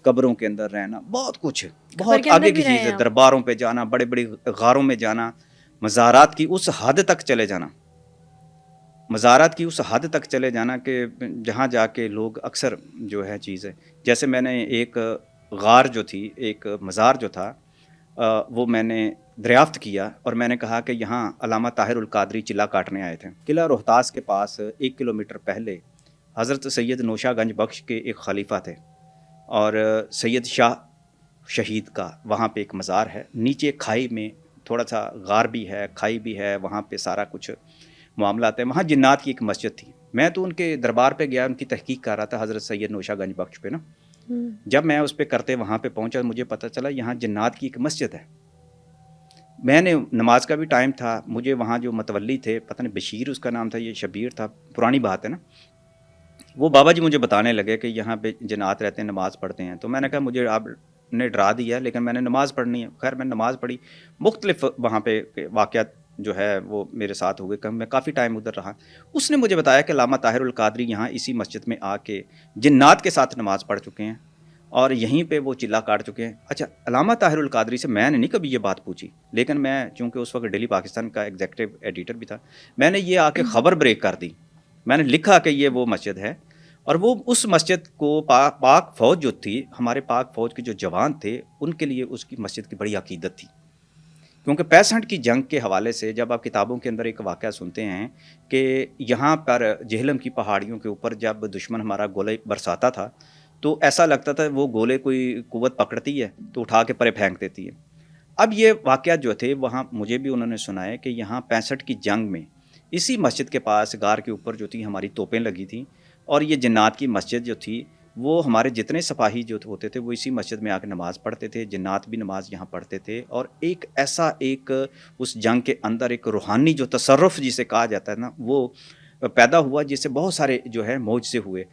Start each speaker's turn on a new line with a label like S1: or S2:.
S1: قبروں کے اندر رہنا، بہت کچھ،
S2: قبر
S1: بہت
S2: کے اندر
S1: آگے کی
S2: بھی رہے
S1: چیز ہے،
S2: ہیں آپ؟
S1: درباروں پہ جانا، بڑے بڑی غاروں میں جانا، مزارات کی اس حد تک چلے جانا، مزارات کی اس حد تک چلے جانا کہ جہاں جا کے لوگ اکثر جو ہے چیز ہے، جیسے میں نے ایک غار جو تھی، ایک مزار جو تھا، وہ میں نے دریافت کیا اور میں نے کہا کہ یہاں علامہ طاہر القادری چلہ کاٹنے آئے تھے۔ قلعہ روہتاس کے پاس 1 کلومیٹر پہلے حضرت سید نوشہ گنج بخش کے ایک خلیفہ تھے، اور سید شاہ شہید کا وہاں پہ ایک مزار ہے، نیچے کھائی میں تھوڑا سا غار بھی ہے، کھائی بھی ہے، وہاں پہ سارا کچھ معاملات ہیں۔ وہاں جنات کی ایک مسجد تھی، میں تو ان کے دربار پہ گیا، ان کی تحقیق کر رہا تھا حضرت سید نوشہ گنج بخش پہ نا۔ جب میں اس پہ کرتے وہاں پہ پہنچا، مجھے پتہ چلا یہاں جنات کی ایک مسجد ہے۔ میں نے نماز کا بھی ٹائم تھا، مجھے وہاں جو متولی تھے، پتہ نہیں بشیر اس کا نام تھا، یہ شبیر تھا، پرانی بات ہے نا، وہ بابا جی مجھے بتانے لگے کہ یہاں پہ جنات رہتے ہیں، نماز پڑھتے ہیں۔ تو میں نے کہا مجھے آپ نے ڈرا دیا، لیکن میں نے نماز پڑھنی ہے۔ خیر میں نے نماز پڑھی، مختلف وہاں پہ واقعات جو ہے وہ میرے ساتھ ہوئے، کہ میں کافی ٹائم ادھر رہا۔ اس نے مجھے بتایا کہ علامہ طاہر القادری یہاں اسی مسجد میں آ کے جنات کے ساتھ نماز پڑھ چکے ہیں اور یہیں پہ وہ چلہ کاٹ چکے ہیں۔ اچھا، علامہ طاہر القادری سے میں نے نہیں کبھی یہ بات پوچھی، لیکن میں چونکہ اس وقت ڈیلی پاکستان کا ایگزیکٹو ایڈیٹر بھی تھا، میں نے یہ آ کے خبر بریک کر دی، میں نے لکھا کہ یہ وہ مسجد ہے۔ اور وہ اس مسجد کو پاک فوج جو تھی، ہمارے پاک فوج کے جو جوان تھے، ان کے لیے اس کی مسجد کی بڑی عقیدت تھی، کیونکہ 65 کی جنگ کے حوالے سے جب آپ کتابوں کے اندر ایک واقعہ سنتے ہیں کہ یہاں پر جہلم کی پہاڑیوں کے اوپر جب دشمن ہمارا گولے برساتا تھا تو ایسا لگتا تھا وہ گولے کوئی قوت پکڑتی ہے تو اٹھا کے پرے پھینک دیتی ہے۔ اب یہ واقعات جو تھے وہاں مجھے بھی انہوں نے سنائے کہ یہاں 65 کی جنگ میں اسی مسجد کے پاس غار کے اوپر جو تھی ہماری توپیں لگی تھیں، اور یہ جنات کی مسجد جو تھی وہ ہمارے جتنے سپاہی جو ہوتے تھے وہ اسی مسجد میں آ کے نماز پڑھتے تھے، جنات بھی نماز یہاں پڑھتے تھے۔ اور ایک ایسا ایک اس جنگ کے اندر ایک روحانی جو تصرف جسے کہا جاتا ہے نا، وہ پیدا ہوا، جس سے بہت سارے جو ہے معجزے ہوئے۔